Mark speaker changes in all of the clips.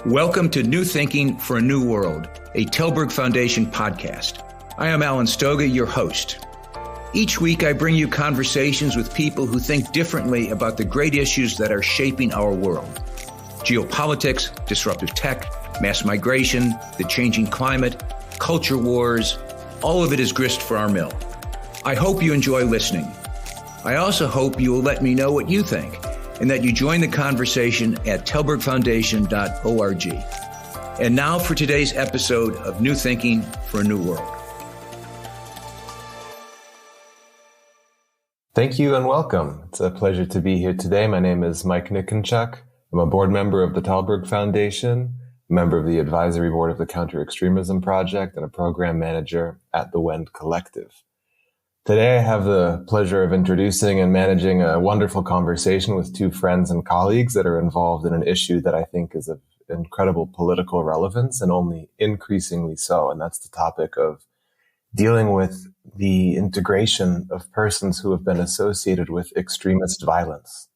Speaker 1: Welcome to New Thinking for a New World, a Tallberg Foundation podcast. I am Alan Stoga, your host. Each week, I bring you conversations with people who think differently about the great issues that are shaping our world. Geopolitics, disruptive tech, mass migration, the changing climate, culture wars, all of it is grist for our mill. I hope you enjoy listening. I also hope you will let me know what you think and that you join the conversation at tallbergfoundation.org. And now for today's episode of New Thinking for a New World.
Speaker 2: Thank you and welcome. It's a pleasure to be here today. My name is Michael Niconchuk. I'm a board member of the Tallberg Foundation, a member of the advisory board of the Counter-Extremism Project, and a program manager at the WEND Collective. Today, I have the pleasure of introducing and managing a wonderful conversation with two friends and colleagues that are involved in an issue that I think is of incredible political relevance and only increasingly so. And that's the topic of dealing with the integration of persons who have been associated with extremist violence.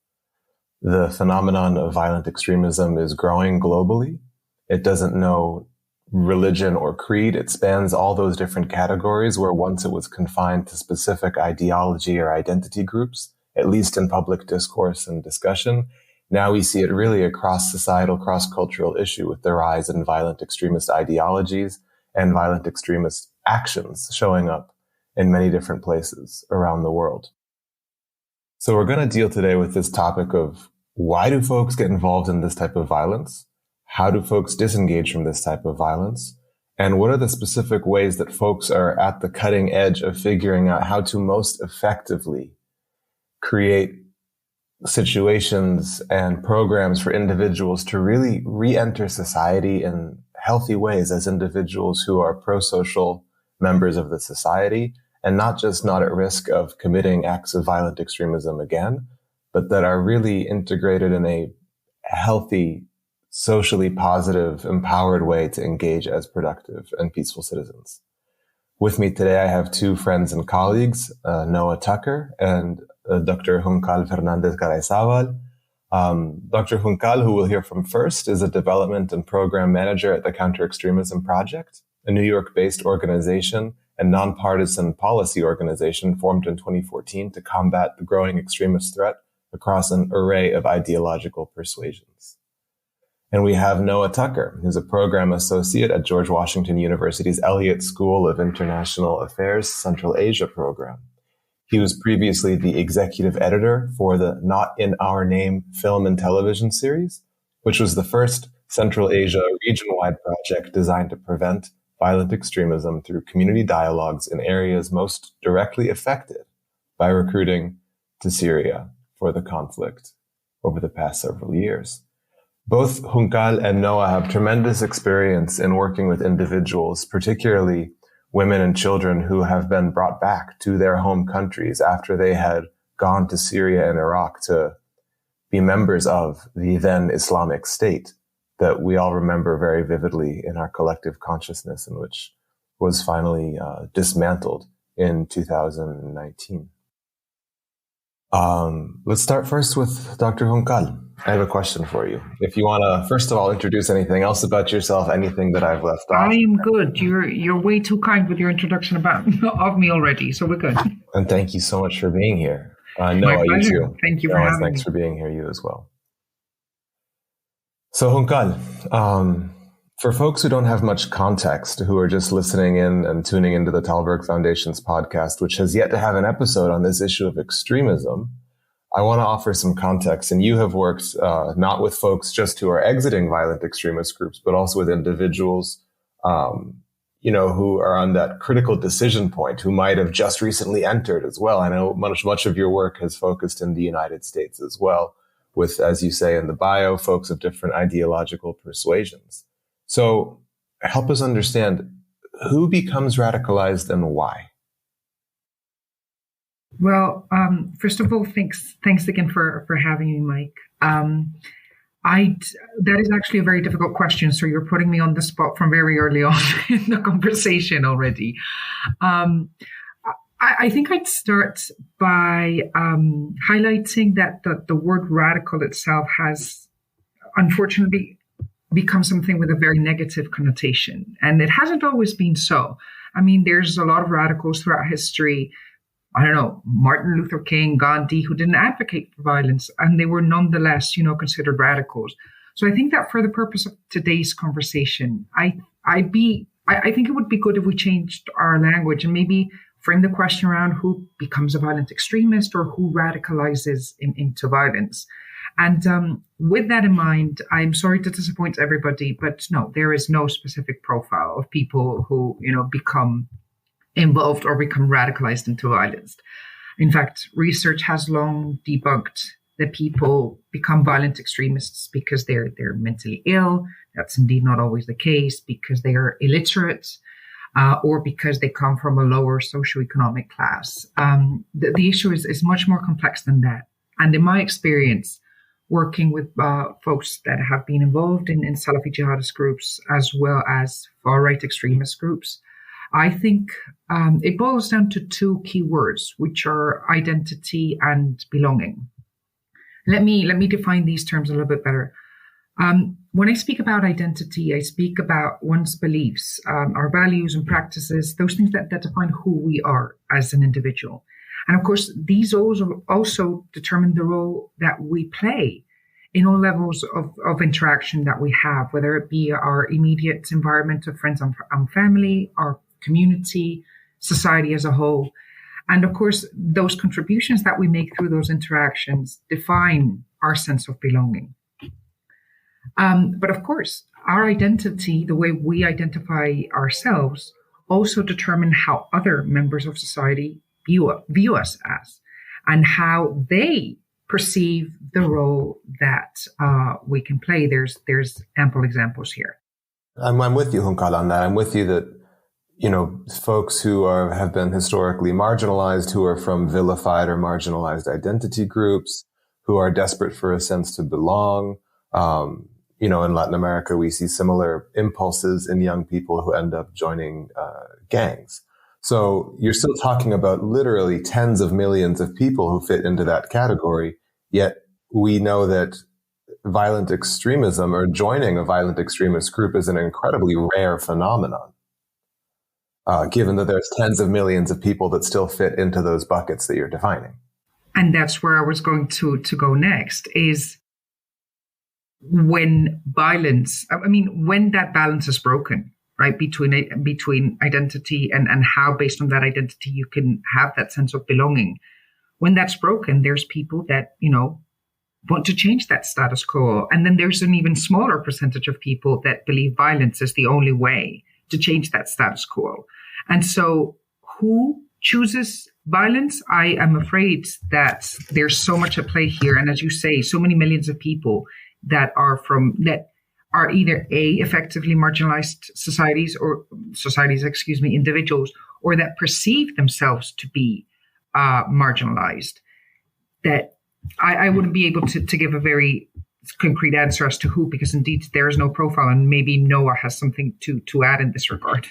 Speaker 2: The phenomenon of violent extremism is growing globally. It doesn't know religion or creed. It spans all those different categories where once it was confined to specific ideology or identity groups, at least in public discourse and discussion. Now we see it really across societal, cross-cultural issue with the rise in violent extremist ideologies and violent extremist actions showing up in many different places around the world. So we're going to deal today with this topic of why do folks get involved in this type of violence? How do folks disengage from this type of violence? And what are the specific ways that folks are at the cutting edge of figuring out how to most effectively create situations and programs for individuals to really re-enter society in healthy ways as individuals who are pro-social members of the society and not just not at risk of committing acts of violent extremism again, but that are really integrated in a healthy, socially positive, empowered way to engage as productive and peaceful citizens. With me today, I have two friends and colleagues, Noah Tucker and Dr. Juncal Fernandez-Garayzabal. Dr. Juncal, who we'll hear from first, is a development and program manager at the Counter-Extremism Project, a New York-based organization and nonpartisan policy organization formed in 2014 to combat the growing extremist threat across an array of ideological persuasions. And we have Noah Tucker, who's a program associate at George Washington University's Elliott School of International Affairs Central Asia program. He was previously the executive editor for the Not in Our Name film and television series, which was the first Central Asia region-wide project designed to prevent violent extremism through community dialogues in areas most directly affected by recruiting to Syria for the conflict over the past several years. Both Juncal and Noah have tremendous experience in working with individuals, particularly women and children who have been brought back to their home countries after they had gone to Syria and Iraq to be members of the then Islamic State that we all remember very vividly in our collective consciousness, and which was finally dismantled in 2019. Let's start first with Dr. Juncal. I have a question for you. If you want to, first of all, introduce anything else about yourself, anything that I've left off.
Speaker 3: I am good. You're way too kind with your introduction of me already, so we're good.
Speaker 2: And thank you so much for being here. Noah, you too.
Speaker 3: Thank you for having me.
Speaker 2: Thanks for being here, you as well. So Juncal, for folks who don't have much context, who are just listening in and tuning into the Tallberg Foundation's podcast, which has yet to have an episode on this issue of extremism, I want to offer some context. And you have worked not with folks just who are exiting violent extremist groups, but also with individuals, who are on that critical decision point, who might have just recently entered as well. I know much of your work has focused in the United States as well, with, as you say in the bio, folks of different ideological persuasions. So help us understand who becomes radicalized and why.
Speaker 3: Well, first of all, thanks again for having me, Mike. That is actually a very difficult question. So you're putting me on the spot from very early on in the conversation already. I think I'd start by highlighting that the word radical itself has, unfortunately, become something with a very negative connotation. And it hasn't always been so. I mean, there's a lot of radicals throughout history. I don't know, Martin Luther King, Gandhi, who didn't advocate for violence, and they were nonetheless, considered radicals. So I think that for the purpose of today's conversation, I think it would be good if we changed our language and maybe frame the question around who becomes a violent extremist or who radicalizes into violence. And with that in mind, I'm sorry to disappoint everybody, but no, there is no specific profile of people who, become involved or become radicalized into violence. In fact, research has long debunked that people become violent extremists because they're mentally ill. That's indeed not always the case, because they are illiterate, or because they come from a lower socioeconomic class. The issue is much more complex than that. And in my experience, working with folks that have been involved in Salafi jihadist groups as well as far-right extremist groups, I think it boils down to two key words, which are identity and belonging. Let me define these terms a little bit better. When I speak about identity, I speak about one's beliefs, our values and practices, those things that define who we are as an individual. And of course, these also determine the role that we play in all levels of interaction that we have, whether it be our immediate environment of friends and family, our community, society as a whole. And of course, those contributions that we make through those interactions define our sense of belonging. But of course, our identity, the way we identify ourselves, also determine how other members of society view us as, and how they perceive the role that we can play. There's ample examples here.
Speaker 2: I'm with you, Juncal, on that. I'm with you that, folks who have been historically marginalized, who are from vilified or marginalized identity groups, who are desperate for a sense to belong. In Latin America, we see similar impulses in young people who end up joining gangs. So you're still talking about literally tens of millions of people who fit into that category, yet we know that violent extremism or joining a violent extremist group is an incredibly rare phenomenon, given that there's tens of millions of people that still fit into those buckets that you're defining.
Speaker 3: And that's where I was going to go next, is when when that balance is broken, right, between identity and how based on that identity you can have that sense of belonging. When that's broken, there's people that, want to change that status quo. And then there's an even smaller percentage of people that believe violence is the only way to change that status quo. And so who chooses violence? I am afraid that there's so much at play here. And as you say, so many millions of people that are either effectively marginalized individuals, or that perceive themselves to be marginalized, that I wouldn't be able to give a very concrete answer as to who, because indeed there is no profile, and maybe Noah has something to add in this regard.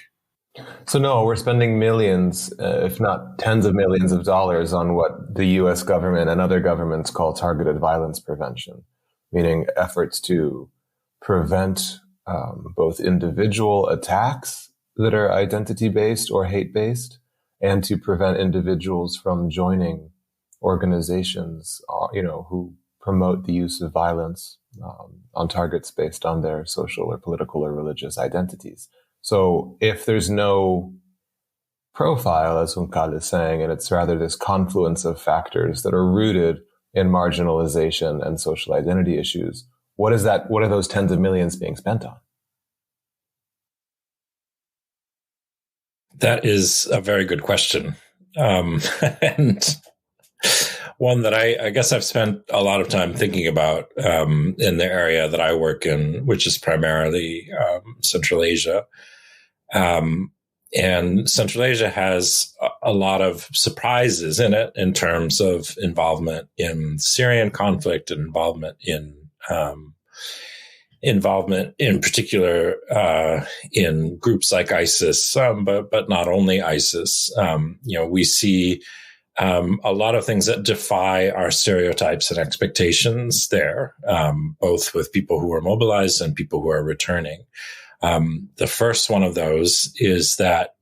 Speaker 2: So no, we're spending millions, if not tens of millions of dollars on what the U.S. government and other governments call targeted violence prevention, meaning efforts to prevent both individual attacks that are identity-based or hate-based, and to prevent individuals from joining organizations, who promote the use of violence on targets based on their social or political or religious identities. So if there's no profile, as Juncal is saying, and it's rather this confluence of factors that are rooted in marginalization and social identity issues, what are those tens of millions being spent on?
Speaker 4: That is a very good question. And one that I guess I've spent a lot of time thinking about in the area that I work in, which is primarily Central Asia. And Central Asia has a lot of surprises in it in terms of involvement in Syrian conflict and involvement in particular in groups like ISIS, but not only ISIS. We see a lot of things that defy our stereotypes and expectations there, both with people who are mobilized and people who are returning. The first one of those is that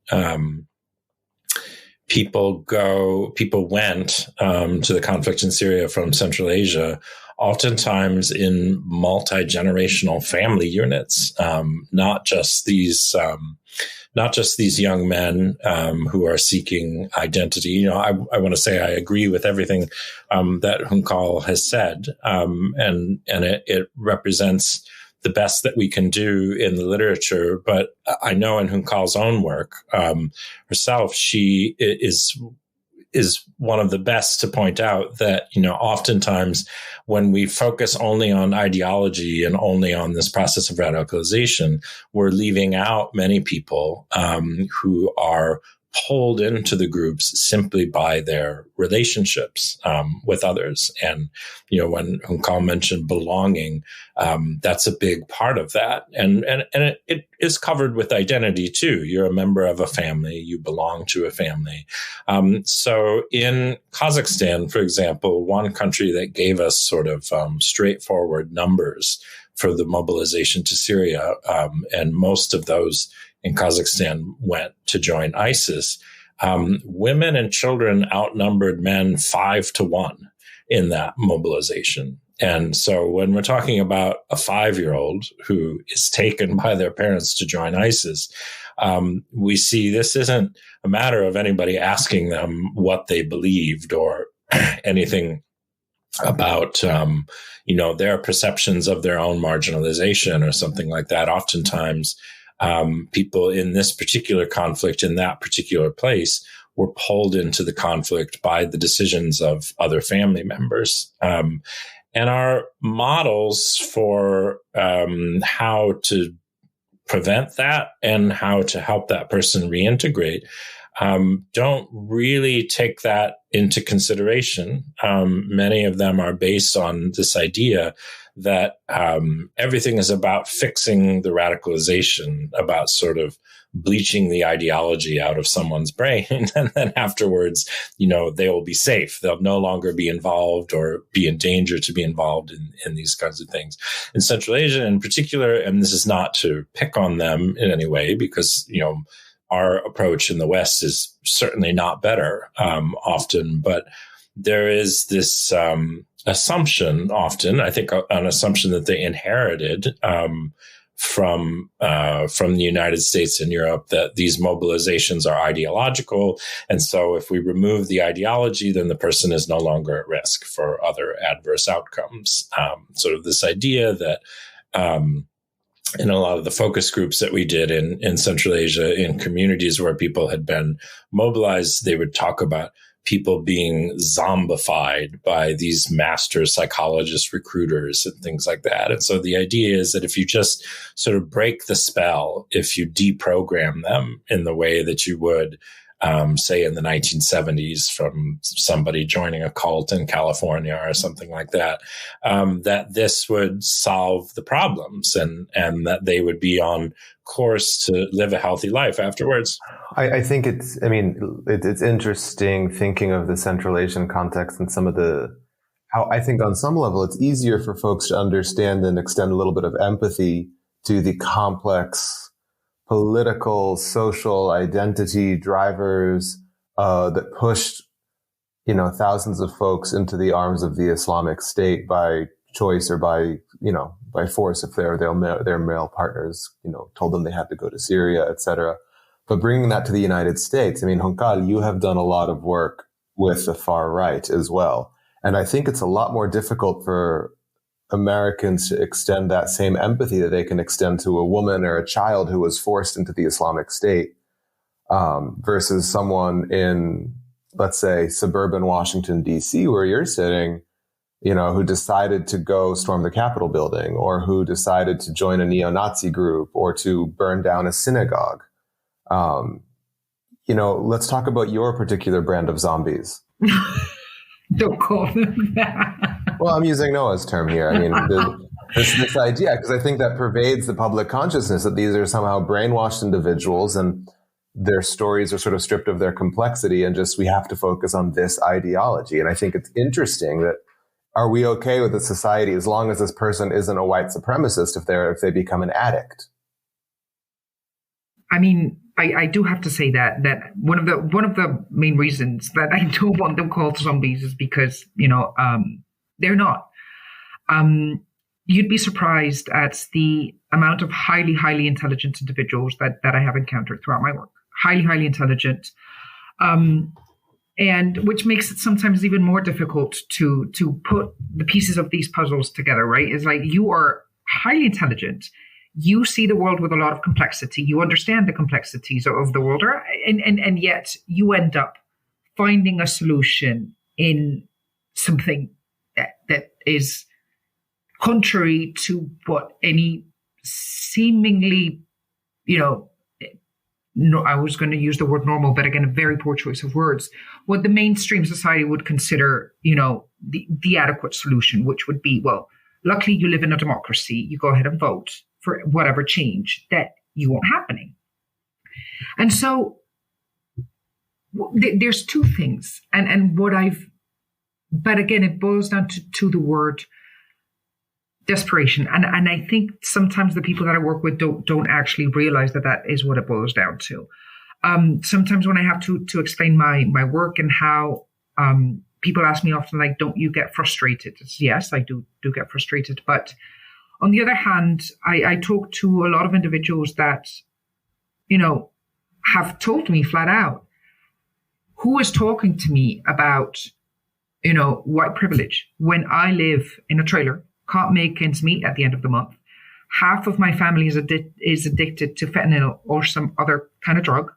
Speaker 4: people went to the conflict in Syria from Central Asia, oftentimes in multi-generational family units, not just these young men who are seeking identity. I want to say I agree with everything that Juncal has said, and it represents the best that we can do in the literature. But I know in Juncal's own work herself, she is one of the best to point out that, oftentimes when we focus only on ideology and only on this process of radicalization, we're leaving out many people who are pulled into the groups simply by their relationships with others. And, when Juncal mentioned belonging, that's a big part of that. And it is covered with identity too. You're a member of a family. You belong to a family. So in Kazakhstan, for example, one country that gave us sort of straightforward numbers for the mobilization to Syria, and most of those in Kazakhstan went to join ISIS. Women and children outnumbered men 5-1 in that mobilization. And so when we're talking about a 5-year-old who is taken by their parents to join ISIS, we see this isn't a matter of anybody asking them what they believed or anything about, their perceptions of their own marginalization or something like that. Oftentimes, people in this particular conflict in that particular place were pulled into the conflict by the decisions of other family members. And our models for how to prevent that and how to help that person reintegrate don't really take that into consideration. Many of them are based on this idea that everything is about fixing the radicalization, about sort of bleaching the ideology out of someone's brain. And then afterwards, they will be safe. They'll no longer be involved or be in danger to be involved in these kinds of things. In Central Asia in particular, and this is not to pick on them in any way, because, our approach in the West is certainly not better often, but there is this assumption often, I think an assumption that they inherited from the United States and Europe, that these mobilizations are ideological. And so if we remove the ideology, then the person is no longer at risk for other adverse outcomes. Sort of this idea that in a lot of the focus groups that we did in Central Asia, in communities where people had been mobilized, they would talk about people being zombified by these master psychologist recruiters and things like that. And so the idea is that if you just sort of break the spell, if you deprogram them in the way that you would, say in the 1970s from somebody joining a cult in California or something like that, that this would solve the problems and that they would be on course to live a healthy life afterwards.
Speaker 2: I think it's interesting thinking of the Central Asian context and how I think on some level it's easier for folks to understand and extend a little bit of empathy to the complex political, social identity drivers that pushed, thousands of folks into the arms of the Islamic State by choice or by force if their male partners, told them they had to go to Syria, etc. But bringing that to the United States, Juncal, you have done a lot of work with the far right as well. And I think it's a lot more difficult for Americans to extend that same empathy that they can extend to a woman or a child who was forced into the Islamic State, versus someone in, let's say, suburban Washington, D.C., where you're sitting, who decided to go storm the Capitol building or who decided to join a neo-Nazi group or to burn down a synagogue. Let's talk about your particular brand of zombies.
Speaker 3: Don't call them that.
Speaker 2: Well, I'm using Noah's term here. This idea, because I think that pervades the public consciousness that these are somehow brainwashed individuals. And, their stories are sort of stripped of their complexity and just, we have to focus on this ideology. And I think it's interesting that, are we okay with a society as long as this person isn't a white supremacist if they become an addict?
Speaker 3: I mean, I do have to say that one of the main reasons that I don't want them called zombies is because, they're not. You'd be surprised at the amount of highly, highly intelligent individuals that I have encountered throughout my work. Highly, highly intelligent. And which makes it sometimes even more difficult to put the pieces of these puzzles together, right? It's like, you are highly intelligent. You see the world with a lot of complexity. You understand the complexities of the world, and yet you end up finding a solution in something that is contrary to what any seemingly, no, I was going to use the word normal, but again, a very poor choice of words, what the mainstream society would consider, the adequate solution, which would be, well, luckily you live in a democracy. You go ahead and vote for whatever change that you want happening. And so there's two things. But again, it boils down to the word desperation. And I think sometimes the people that I work with don't actually realize that is what it boils down to. Sometimes when I have to explain my work and how, people ask me often, like, don't you get frustrated? Yes, I do get frustrated. But on the other hand, I talk to a lot of individuals that, have told me flat out, who is talking to me about, white privilege when I live in a trailer, can't make ends meet at the end of the month. Half of my family is addicted to fentanyl or some other kind of drug.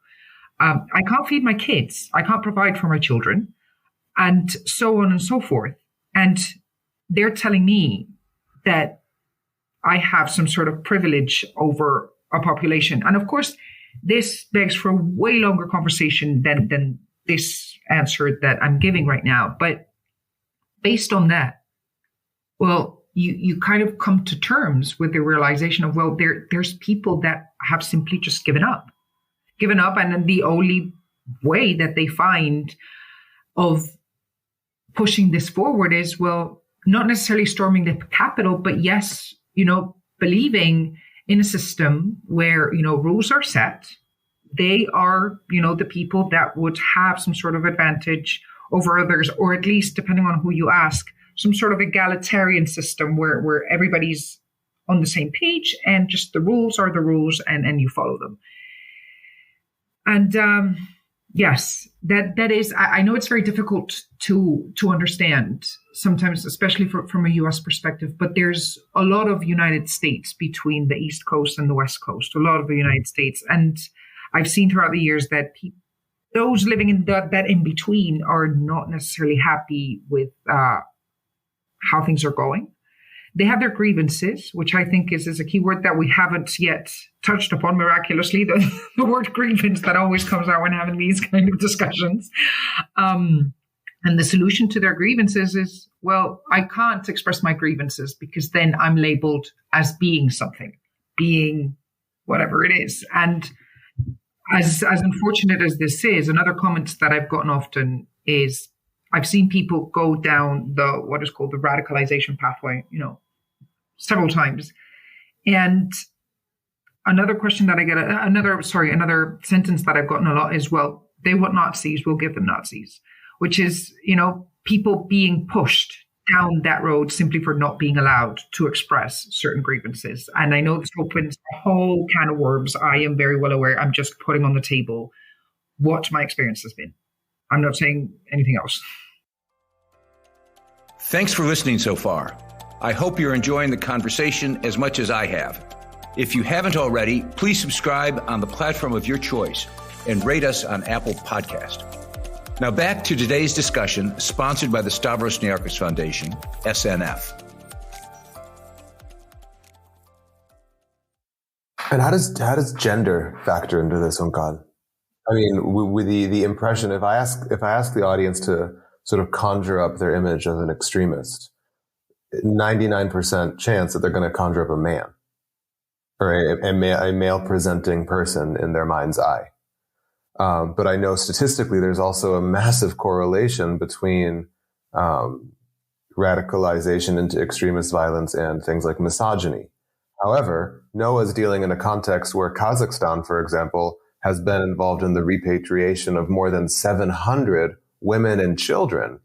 Speaker 3: I can't feed my kids. I can't provide for my children, and so on and so forth. And they're telling me that I have some sort of privilege over a population. And of course, this begs for a way longer conversation than this answer that I'm giving right now. But based on that, well, you kind of come to terms with the realization of, well, there's people that have simply just given up. And then the only way that they find of pushing this forward is, well, not necessarily storming the Capitol, but yes, believing in a system where, rules are set. They are, the people that would have some sort of advantage over others, or at least, depending on who you ask, some sort of egalitarian system where everybody's on the same page and just the rules are the rules and you follow them. And yes, that is, I know it's very difficult to understand sometimes, especially from a US perspective, but there's a lot of United States between the East Coast and the West Coast, a lot of the United States. And I've seen throughout the years that those living in that in between are not necessarily happy with how things are going. They have their grievances, which I think is a key word that we haven't yet touched upon miraculously, the word grievance that always comes out when having these kind of discussions. And the solution to their grievances is, well, I can't express my grievances because then I'm labeled as being something, being whatever it is. And as unfortunate as this is, another comment that I've gotten often is, I've seen people go down what is called the radicalization pathway, several times. And another question that I get, another sentence that I've gotten a lot is, well, they want Nazis, we'll give them Nazis, which is, people being pushed down that road simply for not being allowed to express certain grievances. And I know this opens a whole can of worms. I am very well aware. I'm just putting on the table what my experience has been. I'm not saying anything else.
Speaker 1: Thanks for listening so far. I hope you're enjoying the conversation as much as I have. If you haven't already, please subscribe on the platform of your choice and rate us on Apple Podcast. Now back to today's discussion, sponsored by the Stavros Niarchos Foundation, SNF.
Speaker 2: And how does gender factor into this, Juncal? I mean, with the impression, if I ask the audience to sort of conjure up their image of an extremist, 99% chance that they're going to conjure up a man or a male presenting person in their mind's eye. But I know statistically there's also a massive correlation between radicalization into extremist violence and things like misogyny. However, Noah's dealing in a context where Kazakhstan, for example, has been involved in the repatriation of more than 700 women and children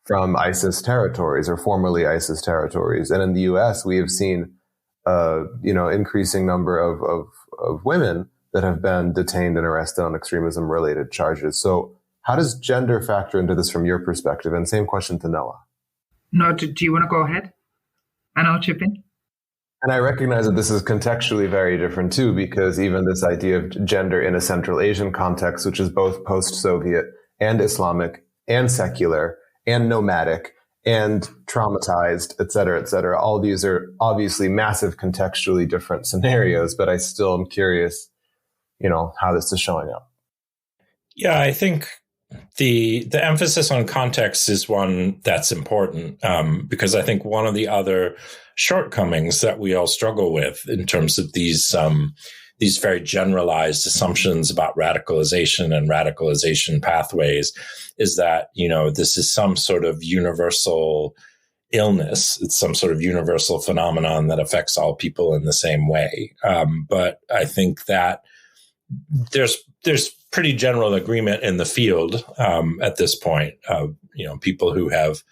Speaker 2: from ISIS territories or formerly ISIS territories. And in the US, we have seen increasing number of women that have been detained and arrested on extremism-related charges. So how does gender factor into this from your perspective? And same question to Noah.
Speaker 3: No, do you want to go ahead? And I'll chip in.
Speaker 2: And I recognize that this is contextually very different too, because even this idea of gender in a Central Asian context, which is both post-Soviet and Islamic and secular and nomadic and traumatized, et cetera, all these are obviously massive contextually different scenarios, but I still am curious, how this is showing up.
Speaker 4: Yeah, I think the emphasis on context is one that's important, because I think one of the other shortcomings that we all struggle with in terms of these very generalized assumptions about radicalization and radicalization pathways is that, this is some sort of universal illness. It's some sort of universal phenomenon that affects all people in the same way. But I think that there's pretty general agreement in the field at this point of people who have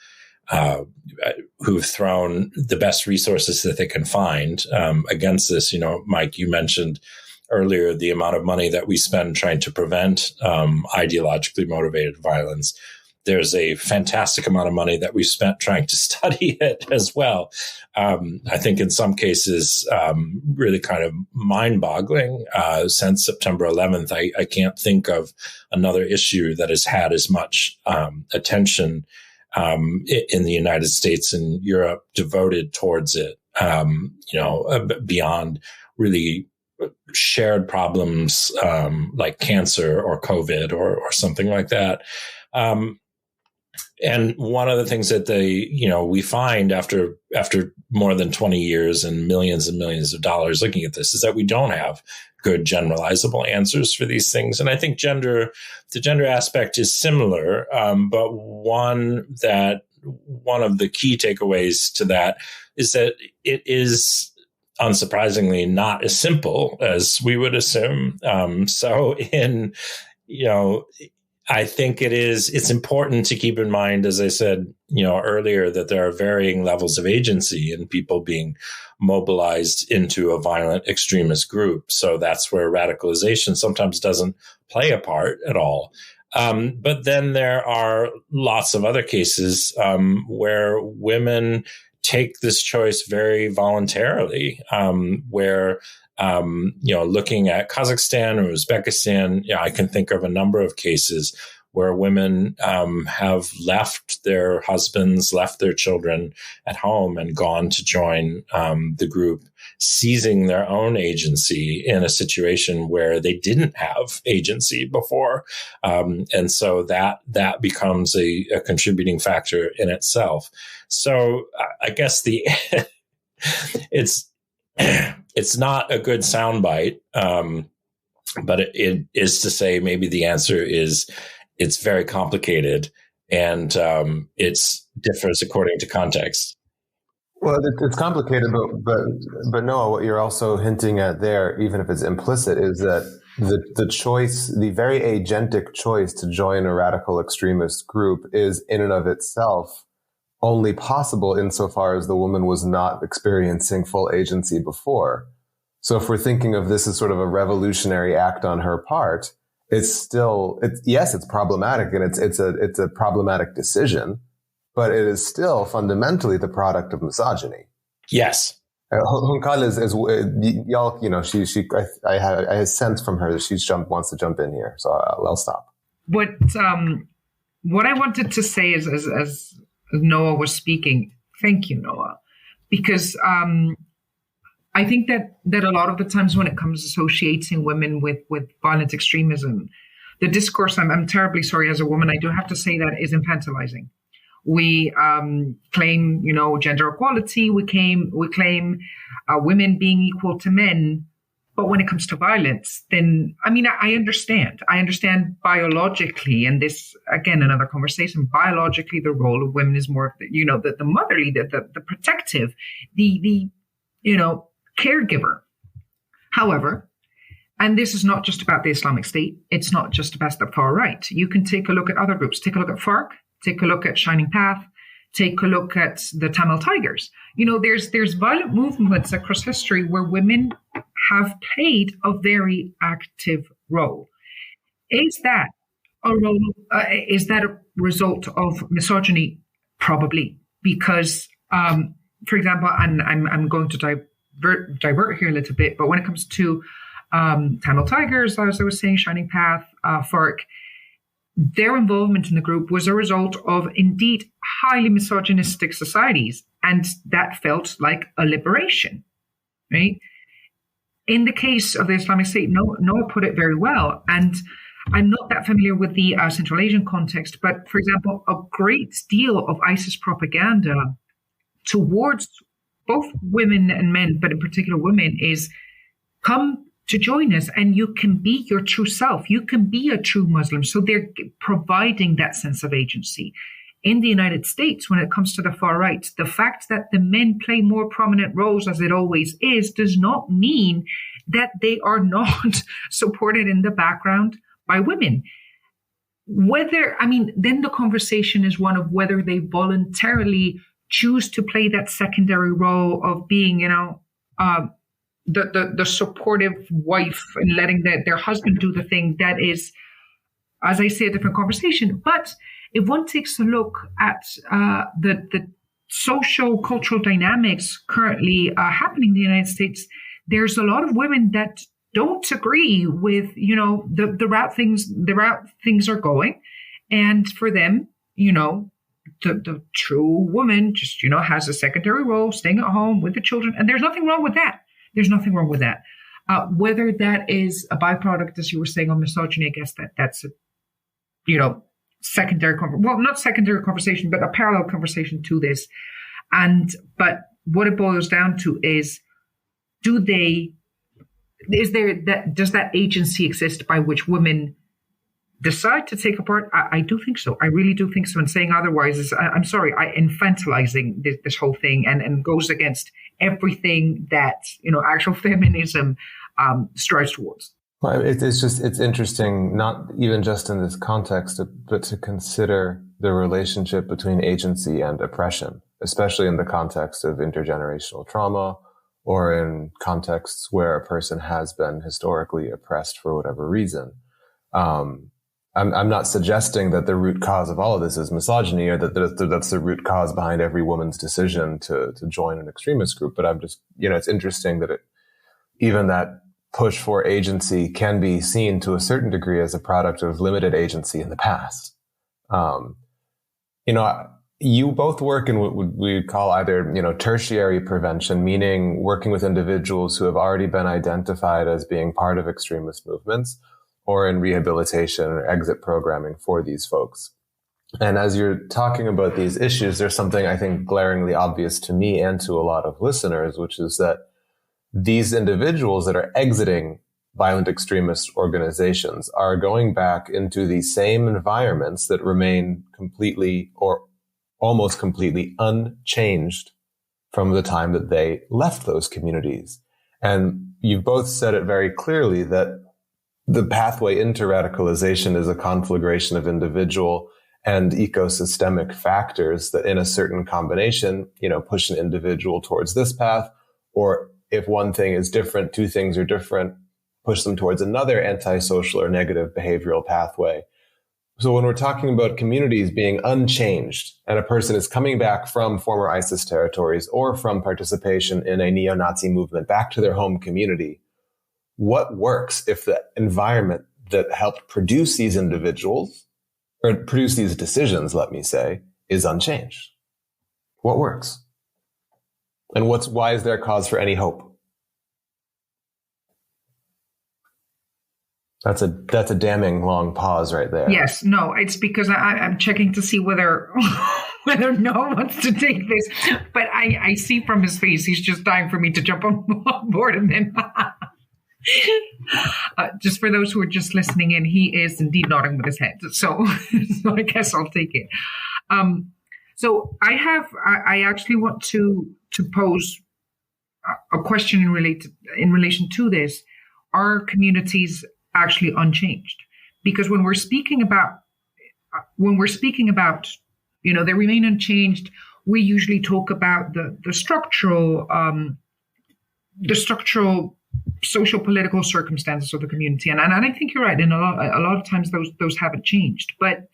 Speaker 4: who've thrown the best resources that they can find against this. Mike, you mentioned earlier the amount of money that we spend trying to prevent ideologically motivated violence. There's a fantastic amount of money that we've spent trying to study it as well. I think in some cases, really kind of mind-boggling. Since September 11th, I can't think of another issue that has had as much attention in the United States and Europe devoted towards it, beyond really shared problems like cancer or COVID or something like that. And one of the things that we find after more than 20 years and millions of dollars looking at this is that we don't have good generalizable answers for these things. And I think the gender aspect is similar, but one of the key takeaways to that is that it is unsurprisingly not as simple as we would assume. I think it's important to keep in mind, as I said, earlier, that there are varying levels of agency in people being mobilized into a violent extremist group. So that's where radicalization sometimes doesn't play a part at all. But then there are lots of other cases where women take this choice very voluntarily, where looking at Kazakhstan or Uzbekistan, I can think of a number of cases where women have left their husbands, left their children at home and gone to join the group, seizing their own agency in a situation where they didn't have agency before. And so that becomes a contributing factor in itself. So I guess it's not a good soundbite, but it is to say maybe the answer is it's very complicated and it differs according to context.
Speaker 2: Well, it's complicated, but Noah, what you're also hinting at there, even if it's implicit, is that the choice, the very agentic choice to join a radical extremist group is in and of itself only possible insofar as the woman was not experiencing full agency before. So if we're thinking of this as sort of a revolutionary act on her part, it's problematic and it's a problematic decision, but it is still fundamentally the product of misogyny.
Speaker 4: Yes.
Speaker 2: Juncal is y'all, I have sense from her that she wants to jump in here, so I'll stop.
Speaker 3: What I wanted to say is, as Noah was speaking, thank you, Noah, because I think that a lot of the times when it comes to associating women with violent extremism, the discourse, I'm terribly sorry as a woman, I do have to say that, is infantilizing. We claim, gender equality. We claim women being equal to men, But when it comes to violence, then, I mean, I understand. I understand biologically, and this, again, another conversation, biologically, the role of women is more, the motherly, the protective, the caregiver. However, and this is not just about the Islamic State. It's not just about the far right. You can take a look at other groups. Take a look at FARC. Take a look at Shining Path. Take a look at the Tamil Tigers. There's violent movements across history where women have played a very active role. Is that a role? Is that a result of misogyny? Probably, because, for example, and I'm going to divert here a little bit, but when it comes to Tamil Tigers, as I was saying, Shining Path, FARC, their involvement in the group was a result of indeed highly misogynistic societies, and that felt like a liberation, right? In the case of the Islamic State, Noah put it very well, and I'm not that familiar with the Central Asian context, but for example, a great deal of ISIS propaganda towards both women and men, but in particular women, is come to join us and you can be your true self. You can be a true Muslim. So they're providing that sense of agency. In the United States, when it comes to the far right, the fact that the men play more prominent roles, as it always is, does not mean that they are not supported in the background by women. Then the conversation is one of whether they voluntarily choose to play that secondary role of being, the supportive wife and letting their husband do the thing. That is, as I say, a different conversation. But if one takes a look at the social cultural dynamics currently happening in the United States, there's a lot of women that don't agree with the route things are going, and for them, the true woman just has a secondary role, staying at home with the children, and there's nothing wrong with that. There's nothing wrong with that. Whether that is a byproduct, as you were saying, on misogyny, I guess that's a, not secondary conversation, but a parallel conversation to this. But what it boils down to is, does that agency exist by which women decide to take a part? I do think so. I really do think so. And saying otherwise is, I'm sorry, infantilizing this whole thing and goes against everything that, actual feminism strives towards.
Speaker 2: Well, it's interesting, not even just in this context, but to consider the relationship between agency and oppression, especially in the context of intergenerational trauma or in contexts where a person has been historically oppressed for whatever reason. I'm not suggesting that the root cause of all of this is misogyny, or that that's the root cause behind every woman's decision to join an extremist group. But I'm just, it's interesting that even that push for agency can be seen to a certain degree as a product of limited agency in the past. You both work in what we call either, tertiary prevention, meaning working with individuals who have already been identified as being part of extremist movements, or in rehabilitation or exit programming for these folks. And as you're talking about these issues, there's something I think glaringly obvious to me and to a lot of listeners, which is that these individuals that are exiting violent extremist organizations are going back into the same environments that remain completely or almost completely unchanged from the time that they left those communities. And you've both said it very clearly that the pathway into radicalization is a conflagration of individual and ecosystemic factors that in a certain combination, push an individual towards this path, or if one thing is different, two things are different, push them towards another antisocial or negative behavioral pathway. So when we're talking about communities being unchanged and a person is coming back from former ISIS territories or from participation in a neo-Nazi movement back to their home community, what works if the environment that helped produce these individuals, or produce these decisions, let me say, is unchanged? What works? And why is there cause for any hope? That's a damning long pause right there.
Speaker 3: Yes, no, it's because I'm checking to see whether Noah wants to take this, but I see from his face he's just dying for me to jump on board, and then Just for those who are just listening in, he is indeed nodding with his head. So I guess I'll take it. So I actually want to pose a question in relation to this. Are communities actually unchanged? Because when we're speaking about, they remain unchanged, we usually talk about the structural social political circumstances of the community, and I think you're right. And a lot of times those haven't changed, but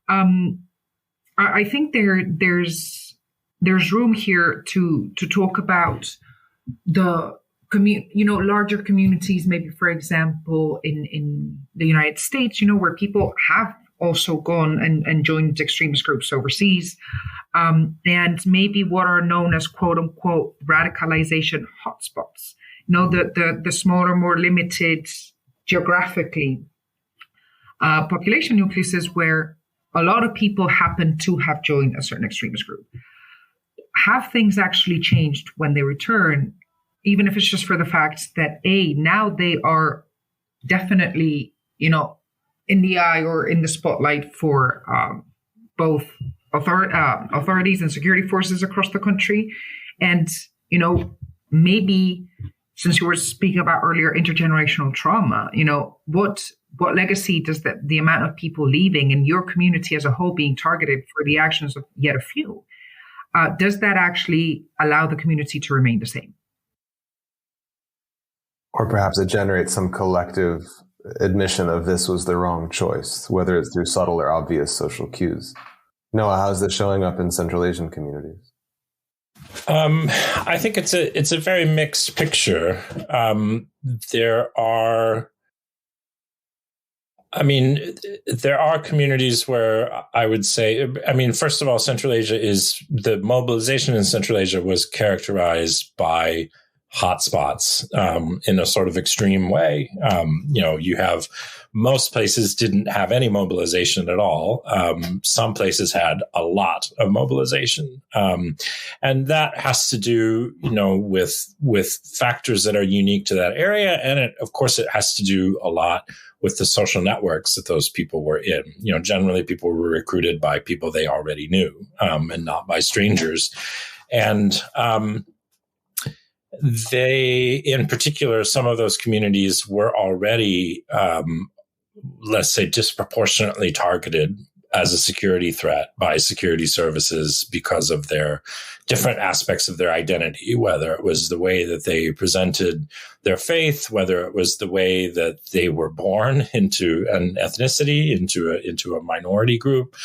Speaker 3: I think there's room here to talk about the larger communities, maybe for example in the United States, where people have also gone and joined extremist groups overseas, and maybe what are known as quote unquote radicalization hotspots. The smaller, more limited geographically population nucleuses where a lot of people happen to have joined a certain extremist group. Have things actually changed when they return, even if it's just for the fact that now they are definitely, in the eye or in the spotlight for both authorities and security forces across the country, and maybe. Since you were speaking about earlier intergenerational trauma, what legacy does the amount of people leaving and your community as a whole being targeted for the actions of yet a few, does that actually allow the community to remain the same?
Speaker 2: Or perhaps it generates some collective admission of this was the wrong choice, whether it's through subtle or obvious social cues. Noah, how's this showing up in Central Asian communities?
Speaker 4: I think it's a very mixed picture. There are communities where I would say, first of all, the mobilization in Central Asia was characterized by hotspots in a sort of extreme way. You have most places didn't have any mobilization at all. Some places had a lot of mobilization. And that has to do, with factors that are unique to that area. And it has to do a lot with the social networks that those people were in. Generally people were recruited by people they already knew, and not by strangers. And, in particular, some of those communities were already, let's say, disproportionately targeted as a security threat by security services because of their different aspects of their identity, whether it was the way that they presented their faith, whether it was the way that they were born into an ethnicity, into a minority group,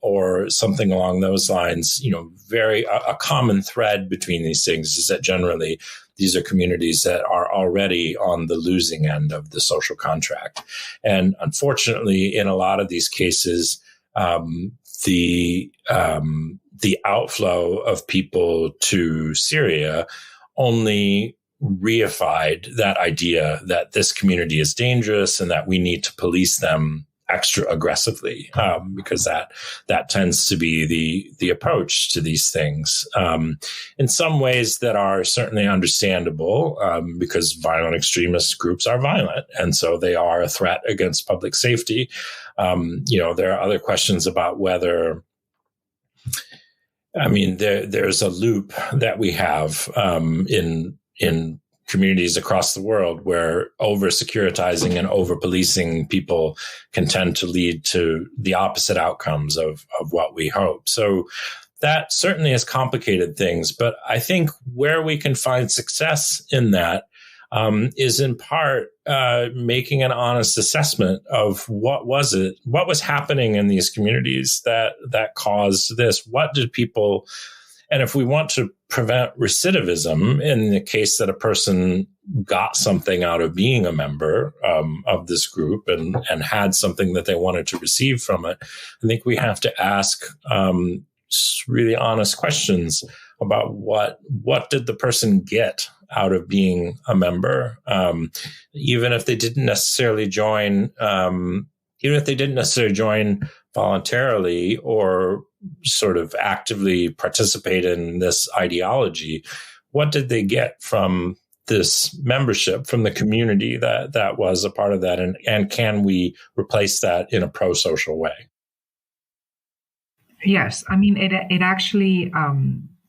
Speaker 4: or something along those lines. A common thread between these things is that generally these are communities that are already on the losing end of the social contract. And unfortunately, in a lot of these cases, the outflow of people to Syria only reified that idea that this community is dangerous and that we need to police them extra aggressively, because that tends to be the approach to these things. In some ways that are certainly understandable, because violent extremist groups are violent, and so they are a threat against public safety. There are other questions about whether, there's a loop that we have in communities across the world where over-securitizing and over-policing people can tend to lead to the opposite outcomes of what we hope. So that certainly has complicated things. But I think where we can find success in that is in part making an honest assessment of what was happening in these communities that caused this. What did people... And if we want to prevent recidivism in the case that a person got something out of being a member of this group and had something that they wanted to receive from it, I think we have to ask really honest questions about what did the person get out of being a member, even if they didn't necessarily join, voluntarily or sort of actively participate in this ideology. What did they get from this membership from the community that was a part of that, and can we replace that in a pro-social way?
Speaker 3: Yes, I mean it actually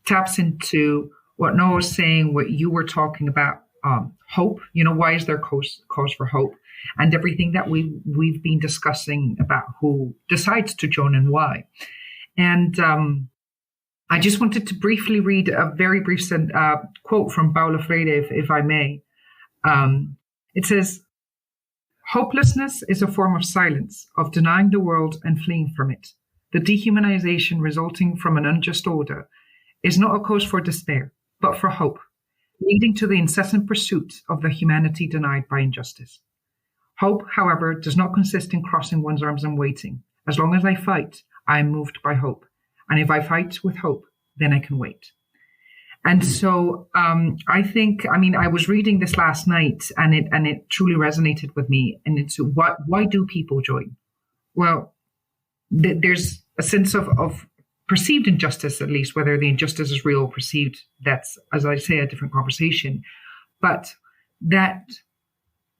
Speaker 3: taps into what Noah was saying, what you were talking about, hope. Why is there cause for hope, and everything that we've been discussing about who decides to join and why. And I just wanted to briefly read a very brief quote from Paulo Freire, if I may. It says, "Hopelessness is a form of silence, of denying the world and fleeing from it. The dehumanization resulting from an unjust order is not a cause for despair, but for hope, leading to the incessant pursuit of the humanity denied by injustice. Hope, however, does not consist in crossing one's arms and waiting. As long as I fight, I am moved by hope. And if I fight with hope, then I can wait." And so I think, I was reading this last night and it truly resonated with me. And it's why do people join? Well, there's a sense of perceived injustice, at least, whether the injustice is real or perceived. That's, as I say, a different conversation. But that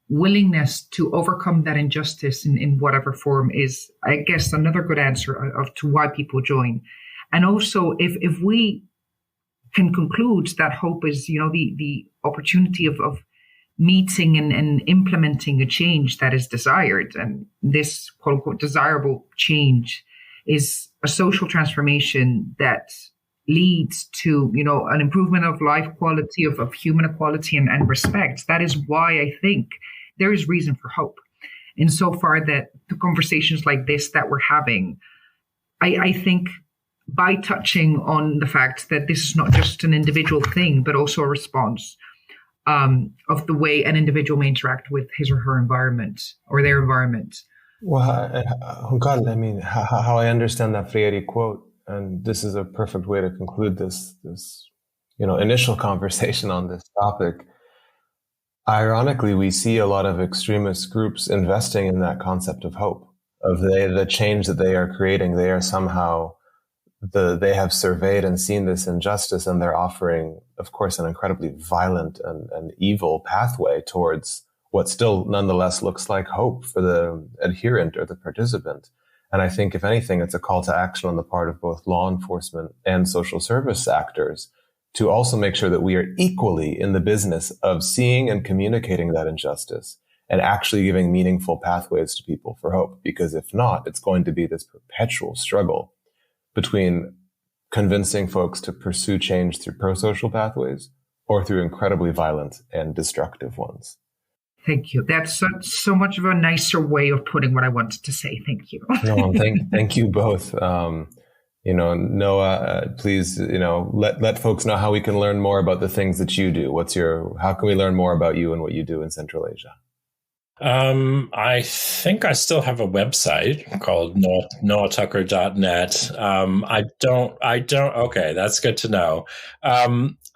Speaker 3: willingness to overcome that injustice in whatever form is, I guess, another good answer to why people join. And also, if we can conclude that hope is, the opportunity of meeting and implementing a change that is desired, and this quote unquote desirable change is a social transformation that leads to, an improvement of life quality, of human equality and respect. That is why I think there is reason for hope. Insofar that the conversations like this that we're having, I think by touching on the fact that this is not just an individual thing, but also a response of the way an individual may interact with his or her environment or their environment.
Speaker 2: Well, Juncal, how I understand that Freire quote, and this is a perfect way to conclude this initial conversation on this topic. Ironically, we see a lot of extremist groups investing in that concept of hope, of the change that they are creating. They are somehow they have surveyed and seen this injustice, and they're offering, of course, an incredibly violent and evil pathway towards what still nonetheless looks like hope for the adherent or the participant. And I think, if anything, it's a call to action on the part of both law enforcement and social service actors to also make sure that we are equally in the business of seeing and communicating that injustice and actually giving meaningful pathways to people for hope. Because if not, it's going to be this perpetual struggle between convincing folks to pursue change through pro-social pathways or through incredibly violent and destructive ones.
Speaker 3: Thank you. That's so much of a nicer way of putting what I wanted to say. Thank you.
Speaker 2: No, thank you both. Noah, please, let folks know how we can learn more about the things that you do. How can we learn more about you and what you do in Central Asia?
Speaker 4: I think I still have a website called noahtucker.net. I don't, okay, that's good to know.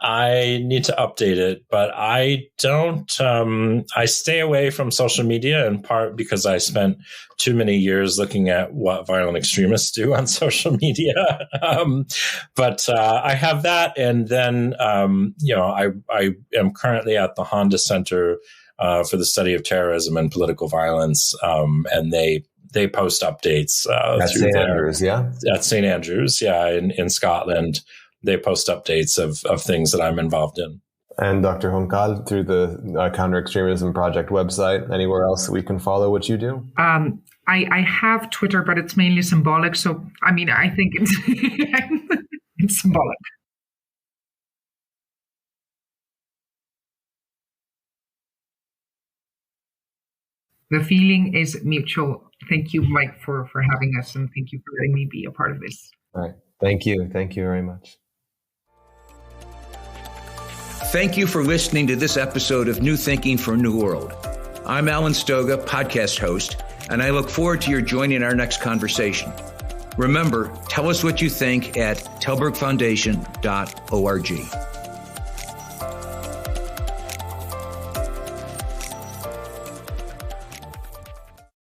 Speaker 4: I need to update it, but I don't, I stay away from social media in part because I spent too many years looking at what violent extremists do on social media. But I have that. And then, I am currently at the Honda Center for the Study of Terrorism and Political Violence, and they post updates
Speaker 2: at St. Andrews,
Speaker 4: at St. Andrews, in Scotland. They post updates of things that I'm involved in.
Speaker 2: And Dr. Juncal, through the Counter Extremism Project website, anywhere else that we can follow what you do?
Speaker 3: I have Twitter, but it's mainly symbolic. So, I think it's it's symbolic. The feeling is mutual. Thank you, Mike, for having us, and thank you for letting me be a part of this.
Speaker 2: All right. Thank you. Thank you very much.
Speaker 1: Thank you for listening to this episode of New Thinking for a New World. I'm Alan Stoga, podcast host, and I look forward to your joining our next conversation. Remember, tell us what you think at tallbergfoundation.org.